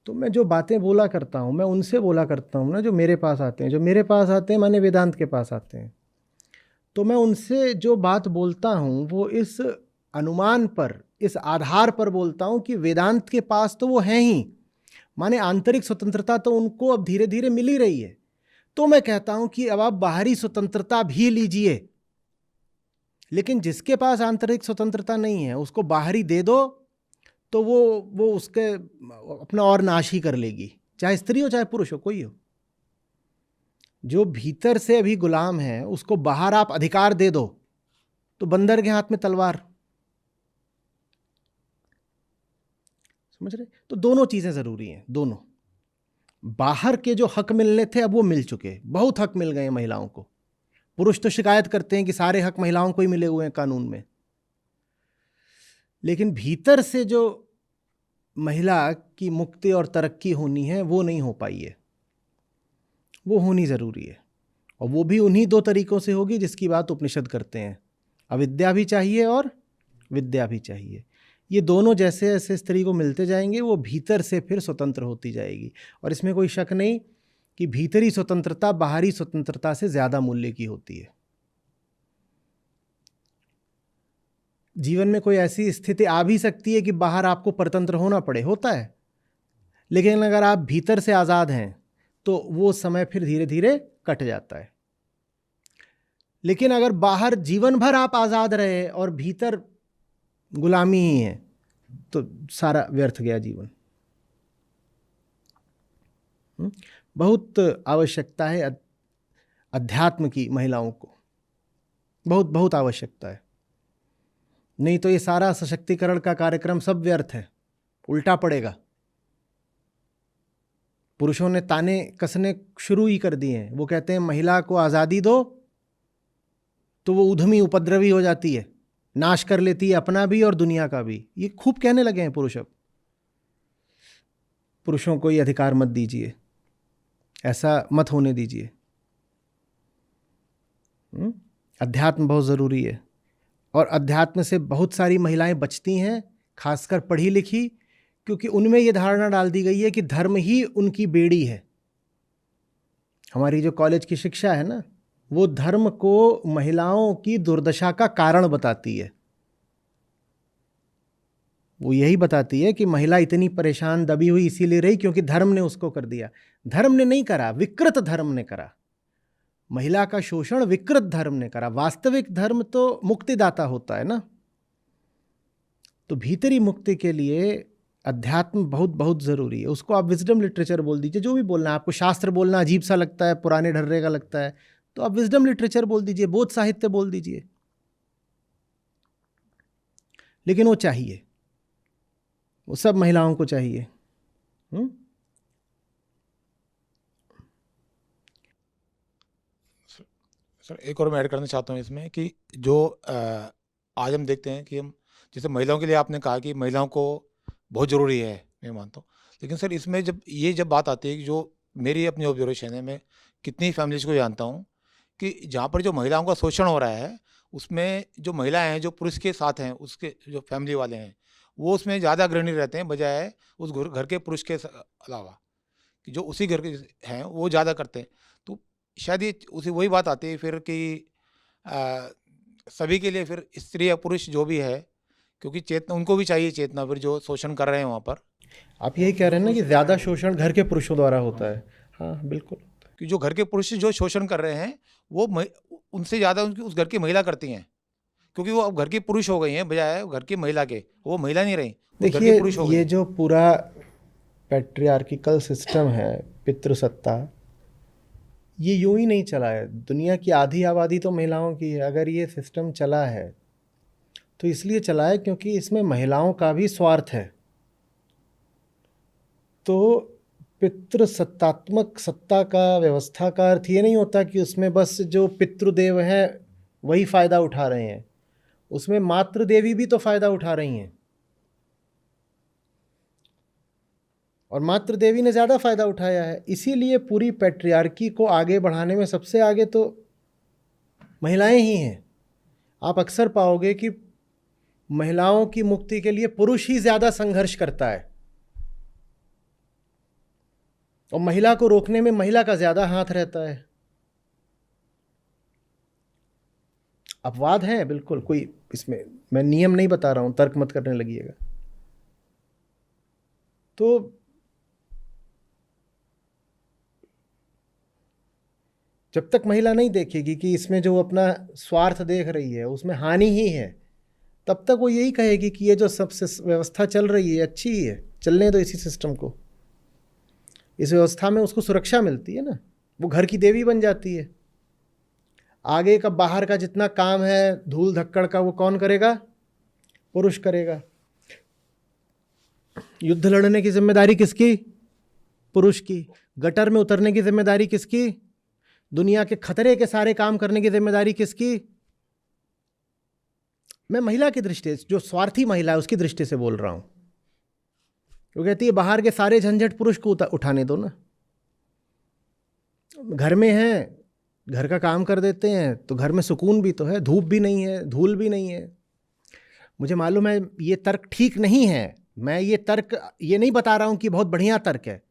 तो मैं जो बातें बोला करता हूँ, मैं उनसे बोला करता हूँ ना जो मेरे पास आते हैं। जो मेरे पास आते हैं माने वेदांत के पास आते हैं, तो मैं उनसे जो बात बोलता हूँ वो इस अनुमान पर, इस आधार पर बोलता हूँ कि वेदांत के पास तो वो हैं ही, माने आंतरिक स्वतंत्रता तो उनको अब धीरे धीरे मिल ही रही है। तो मैं कहता हूँ कि अब आप बाहरी स्वतंत्रता भी लीजिए, लेकिन जिसके पास आंतरिक स्वतंत्रता नहीं है उसको बाहरी दे दो तो वो उसके अपना और नाश ही कर लेगी, चाहे स्त्री हो चाहे पुरुष हो, कोई हो। जो भीतर से अभी गुलाम है उसको बाहर आप अधिकार दे दो तो बंदर के हाथ में तलवार। समझ रहे? तो दोनों चीज़ें ज़रूरी हैं, दोनों। बाहर के जो हक मिलने थे अब वो मिल चुके, बहुत हक मिल गए महिलाओं को। पुरुष तो शिकायत करते हैं कि सारे हक महिलाओं को ही मिले हुए हैं कानून में, लेकिन भीतर से जो महिला की मुक्ति और तरक्की होनी है वो नहीं हो पाई है। वो होनी ज़रूरी है और वो भी उन्हीं 2 तरीक़ों से होगी जिसकी बात उपनिषद करते हैं। अविद्या भी चाहिए और विद्या भी चाहिए। ये दोनों जैसे जैसे स्त्री को मिलते जाएंगे वो भीतर से फिर स्वतंत्र होती जाएगी। और इसमें कोई शक नहीं कि भीतरी स्वतंत्रता बाहरी स्वतंत्रता से ज़्यादा मूल्य की होती है। जीवन में कोई ऐसी स्थिति आ भी सकती है कि बाहर आपको परतंत्र होना पड़े, होता है, लेकिन अगर आप भीतर से आज़ाद हैं तो वो समय फिर धीरे धीरे कट जाता है। लेकिन अगर बाहर जीवन भर आप आज़ाद रहे और भीतर गुलामी ही है तो सारा व्यर्थ गया जीवन। बहुत आवश्यकता है अध्यात्म की महिलाओं को बहुत बहुत आवश्यकता है। नहीं तो ये सारा सशक्तिकरण का कार्यक्रम सब व्यर्थ है, उल्टा पड़ेगा। पुरुषों ने ताने कसने शुरू ही कर दिए हैं। वो कहते हैं महिला को आज़ादी दो, तो वो उद्यमी उपद्रवी हो जाती है, नाश कर लेती है अपना भी और दुनिया का भी। ये खूब कहने लगे हैं पुरुष अब। पुरुषों को ये अधिकार मत दीजिए, ऐसा मत होने दीजिए। अध्यात्म बहुत ज़रूरी है, और अध्यात्म से बहुत सारी महिलाएं बचती हैं, खासकर पढ़ी लिखी, क्योंकि उनमें ये धारणा डाल दी गई है कि धर्म ही उनकी बेड़ी है। हमारी जो कॉलेज की शिक्षा है ना, वो धर्म को महिलाओं की दुर्दशा का कारण बताती है। वो यही बताती है कि महिला इतनी परेशान दबी हुई इसीलिए रही क्योंकि धर्म ने उसको कर दिया। धर्म ने नहीं करा, विकृत धर्म ने करा। महिला का शोषण विकृत धर्म ने करा। वास्तविक धर्म तो मुक्तिदाता होता है ना। तो भीतरी मुक्ति के लिए अध्यात्म बहुत बहुत ज़रूरी है। उसको आप विजडम लिटरेचर बोल दीजिए, जो भी बोलना है। आपको शास्त्र बोलना अजीब सा लगता है, पुराने ढर्रे का लगता है, तो आप विजडम लिटरेचर बोल दीजिए, बोध साहित्य बोल दीजिए, लेकिन वो चाहिए, वो सब महिलाओं को चाहिए। सर एक और मैं ऐड करना चाहता हूँ इसमें कि जो आज हम देखते हैं कि हम जैसे महिलाओं के लिए आपने कहा कि महिलाओं को बहुत ज़रूरी है, मैं मानता हूँ। लेकिन सर इसमें जब बात आती है कि जो मेरी अपनी ऑब्जर्वेशन है, मैं कितनी फैमिलीज को जानता हूँ कि जहाँ पर जो महिलाओं का शोषण हो रहा है, उसमें जो महिलाएं हैं जो पुरुष के साथ हैं, उसके जो फैमिली वाले हैं, वो उसमें ज़्यादा अग्रणी रहते हैं बजाय उस घर के पुरुष के अलावा, कि जो उसी घर के हैं वो ज़्यादा करते हैं। तो शायद ये उसी वही बात आती है फिर कि सभी के लिए फिर स्त्री या पुरुष जो भी है, क्योंकि चेतना उनको भी चाहिए, चेतना फिर जो शोषण कर रहे हैं वहाँ पर। आप यही कह रहे हैं ना कि ज़्यादा शोषण घर के पुरुषों द्वारा होता है। हाँ बिल्कुल। कि जो घर के पुरुष जो शोषण कर रहे हैं वो उनसे ज़्यादा उनकी उस घर की महिला करती हैं, क्योंकि वो अब घर के पुरुष हो गई हैं बजाय घर की महिला के। वो महिला नहीं रही, वो घर के पुरुष हो देखिए, गई। ये जो पूरा पैट्रियार्किकल सिस्टम है, पितृसत्ता, ये यूं ही नहीं चला है। दुनिया की आधी आबादी तो महिलाओं की है। अगर ये सिस्टम चला है तो इसलिए चला है क्योंकि इसमें महिलाओं का भी स्वार्थ है। तो पितृसत्तात्मक सत्ता का, व्यवस्था का अर्थ ये नहीं होता कि उसमें बस जो पितृदेव हैं वही फ़ायदा उठा रहे हैं। उसमें मातृदेवी भी तो फ़ायदा उठा रही हैं, और मातृदेवी ने ज़्यादा फ़ायदा उठाया है। इसीलिए पूरी पैट्रियार्की को आगे बढ़ाने में सबसे आगे तो महिलाएं ही हैं। आप अक्सर पाओगे कि महिलाओं की मुक्ति के लिए पुरुष ही ज़्यादा संघर्ष करता है, और महिला को रोकने में महिला का ज़्यादा हाथ रहता है। अपवाद हैं बिल्कुल, कोई इसमें मैं नियम नहीं बता रहा हूँ, तर्क मत करने लगिएगा। तो जब तक महिला नहीं देखेगी कि इसमें जो अपना स्वार्थ देख रही है उसमें हानि ही है, तब तक वो यही कहेगी कि ये जो सब व्यवस्था चल रही है अच्छी ही है, चलने दो इसी सिस्टम को। इस व्यवस्था में उसको सुरक्षा मिलती है ना, वो घर की देवी बन जाती है। आगे का बाहर का जितना काम है धूल धक्कड़ का, वो कौन करेगा? पुरुष करेगा। युद्ध लड़ने की जिम्मेदारी किसकी? पुरुष की। गटर में उतरने की जिम्मेदारी किसकी? दुनिया के खतरे के सारे काम करने की जिम्मेदारी किसकी? मैं महिला की दृष्टि से, जो स्वार्थी महिला है उसकी दृष्टि से बोल रहा हूं। वो कहती है बाहर के सारे झंझट पुरुष को उठाने दो ना। घर में है, घर का काम कर देते हैं तो घर में सुकून भी तो है, धूप भी नहीं है, धूल भी नहीं है। मुझे मालूम है ये तर्क ठीक नहीं है। मैं ये तर्क ये नहीं बता रहा हूं कि बहुत बढ़िया तर्क है।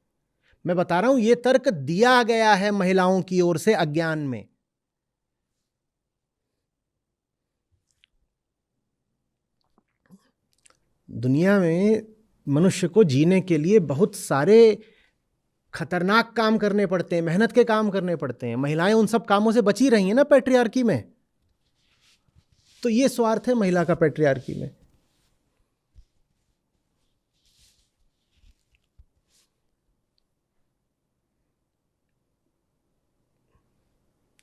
मैं बता रहा हूं ये तर्क दिया गया है महिलाओं की ओर से अज्ञान में। दुनिया में मनुष्य को जीने के लिए बहुत सारे खतरनाक काम करने पड़ते हैं, मेहनत के काम करने पड़ते हैं। महिलाएं उन सब कामों से बची रही हैं ना पैट्रियार्की में। तो ये स्वार्थ है महिला का पैट्रियार्की में।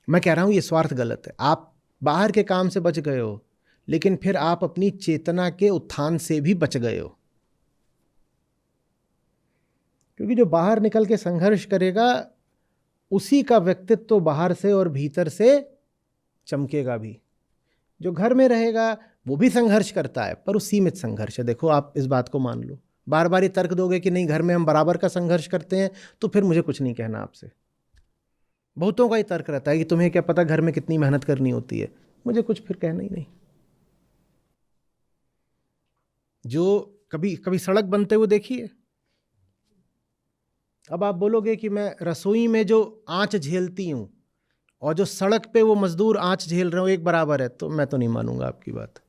मैं कह रहा हूं ये स्वार्थ गलत है। आप बाहर के काम से बच गए हो, लेकिन फिर आप अपनी चेतना के उत्थान से भी बच गए हो, क्योंकि जो बाहर निकल के संघर्ष करेगा उसी का व्यक्तित्व तो बाहर से और भीतर से चमकेगा भी। जो घर में रहेगा वो भी संघर्ष करता है, पर वो सीमित संघर्ष है। देखो, आप इस बात को मान लो। बार बार ये तर्क दोगे कि नहीं घर में हम बराबर का संघर्ष करते हैं, तो फिर मुझे कुछ नहीं कहना आपसे। बहुतों का ही तर्क रहता है कि तुम्हें क्या पता घर में कितनी मेहनत करनी होती है, मुझे कुछ फिर कहना ही नहीं। जो कभी कभी सड़क बनते हुए देखिए, अब आप बोलोगे कि मैं रसोई में जो आंच झेलती हूं और जो सड़क पे वो मजदूर आंच झेल रहे हो एक बराबर है, तो मैं तो नहीं मानूंगा आपकी बात।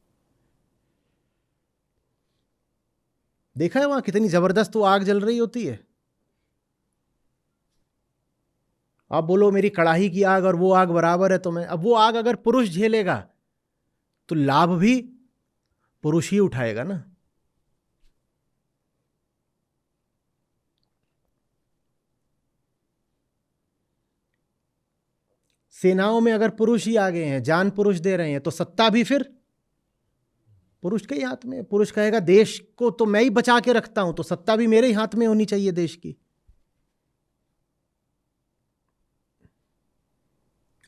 देखा है वहां कितनी जबरदस्त वो आग जल रही होती है। आप बोलो मेरी कड़ाही की आग और वो आग बराबर है, तो मैं, अब वो आग अगर पुरुष झेलेगा तो लाभ भी पुरुष ही उठाएगा ना। सेनाओं में अगर पुरुष ही आगे हैं, जान पुरुष दे रहे हैं, तो सत्ता भी फिर पुरुष के ही हाथ में। पुरुष कहेगा देश को तो मैं ही बचा के रखता हूं, तो सत्ता भी मेरे ही हाथ में होनी चाहिए देश की।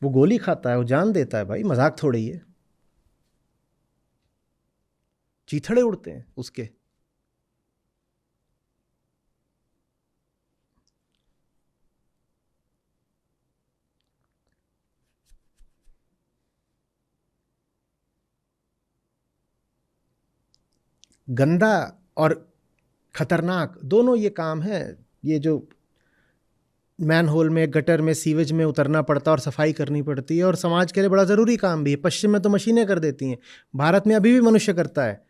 वो गोली खाता है, वो जान देता है भाई, मजाक थोड़ी है। चीथड़े उड़ते हैं उसके। गंदा और खतरनाक दोनों ये काम है। ये जो मैन होल में, गटर में, सीवेज में उतरना पड़ता है और सफाई करनी पड़ती है, और समाज के लिए बड़ा ज़रूरी काम भी है। पश्चिम में तो मशीनें कर देती हैं, भारत में अभी भी मनुष्य करता है।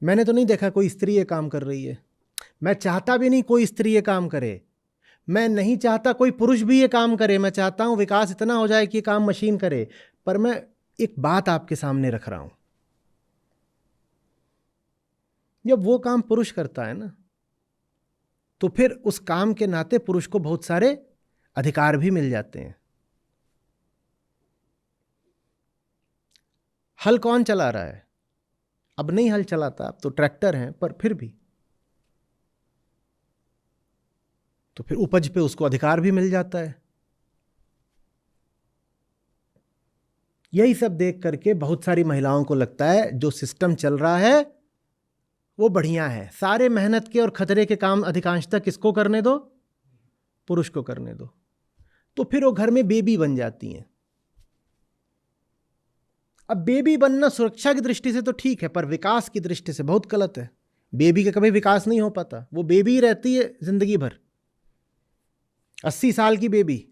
मैंने तो नहीं देखा कोई स्त्री ये काम कर रही है। मैं चाहता भी नहीं कोई स्त्री ये काम करे। मैं नहीं चाहता कोई पुरुष भी ये काम करे। मैं चाहता हूँ विकास इतना हो जाए कि ये काम मशीन करे। पर मैं एक बात आपके सामने रख रहा हूँ, जब वो काम पुरुष करता है ना, तो फिर उस काम के नाते पुरुष को बहुत सारे अधिकार भी मिल जाते हैं। हल कौन चला रहा है? अब नहीं हल चलाता, अब तो ट्रैक्टर हैं, पर फिर भी तो फिर उपज पे उसको अधिकार भी मिल जाता है। यही सब देख करके बहुत सारी महिलाओं को लगता है जो सिस्टम चल रहा है वो बढ़िया है। सारे मेहनत के और खतरे के काम अधिकांशतः किसको करने दो? पुरुष को करने दो। तो फिर वो घर में बेबी बन जाती हैं। अब बेबी बनना सुरक्षा की दृष्टि से तो ठीक है, पर विकास की दृष्टि से बहुत गलत है। बेबी का कभी विकास नहीं हो पाता, वो बेबी ही रहती है जिंदगी भर। 80 साल की बेबी।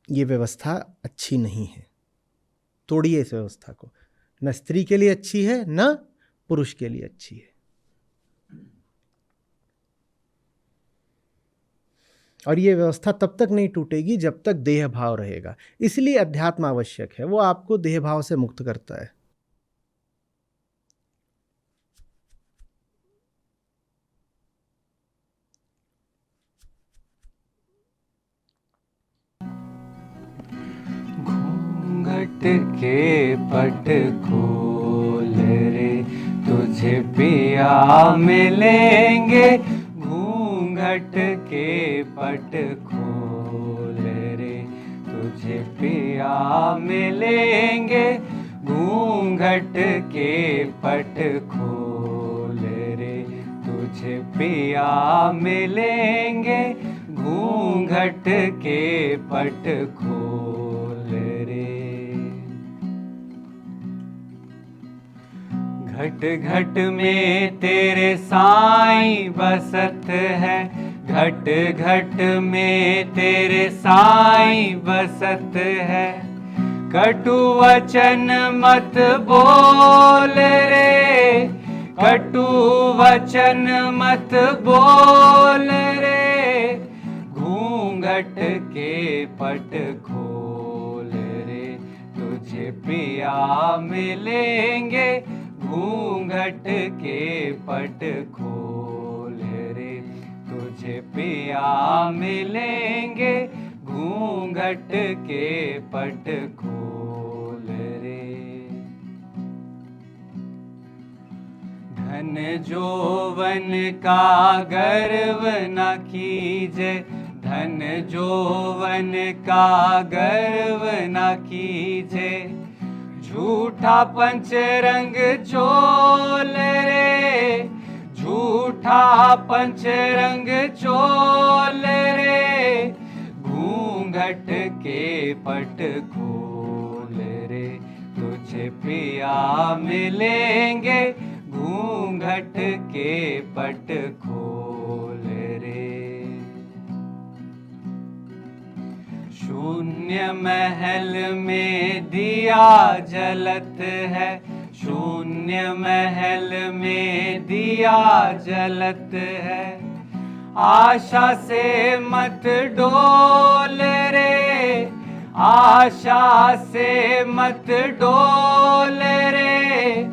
ये व्यवस्था अच्छी नहीं है, तोड़िए इस व्यवस्था को। न स्त्री के लिए अच्छी है, न पुरुष के लिए अच्छी है। और ये व्यवस्था तब तक नहीं टूटेगी जब तक देह भाव रहेगा। इसलिए अध्यात्म आवश्यक है, वो आपको देह भाव से मुक्त करता है। घूंघट के पट खोल रे, तुझे पिया मिलेंगे। घूंघट के पट खोल रे, तुझे पिया मिलेंगे। घूंघट के पट खोल रे, तुझे पिया मिलेंगे। घूंघट के पट खोल रे। घट घट में तेरे साईं बसत है। घट घट में तेरे साईं बसत है। कटु वचन मत बोल रे, कटु वचन मत बोल रे। घूंघट के पट खोल रे, तुझे पिया मिलेंगे। घूंघट के पट खोल रे, तुझे तुझे पिया मिलेंगे घूंघट के पट खोल रे। धन जोवन का गर्व न कीजे, धन जोवन का गर्व न कीजे, झूठा पंचरंग चोल रे, झूठा पंचरंग चोल रे, घूंघट के पट खोल रे। तुझे पिया मिलेंगे घूंघट के पट खोल रे। शून्य महल में दिया जलत है, शून्य महल में दिया जलत है, आशा से मत डोल रे, आशा से मत डोल रे,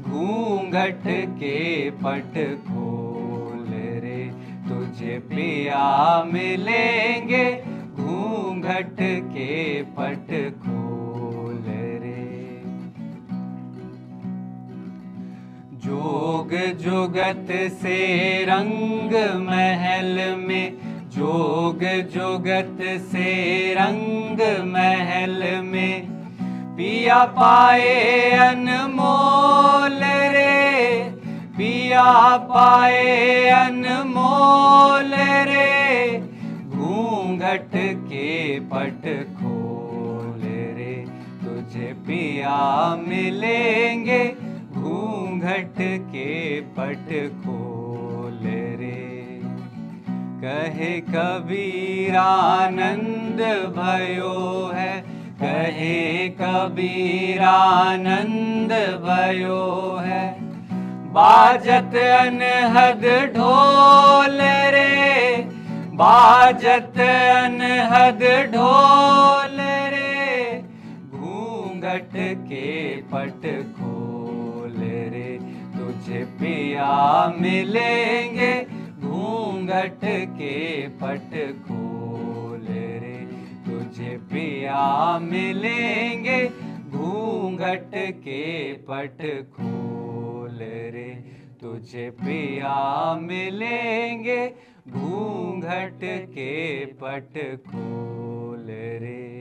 घूंघट के पट खोल रे। तुझे पिया मिलेंगे घूंघट के पट खोल रे। जोग जुगत से रंग महल में, जोग जुगत से रंग महल में, पिया पाए अनमोल रे, पिया पाए अनमोल रे, घूंघट के पट खोल रे। तुझे पिया मिलेंगे घूंघट के पट खोल रे। कहे कबीर आनंद भयो है, कहे कबीर आनंद भयो है, बाजत अनहद ढोल रे, बाजत अनहद ढोल रे, घूंघट के पट खोल रे। तुझे पिया मिलेंगे घूंघट के पट खोल रे। तुझे पिया मिलेंगे घूंघट के पट खोल रे। तुझे पिया मिलेंगे घूंघट के पट खोल रे।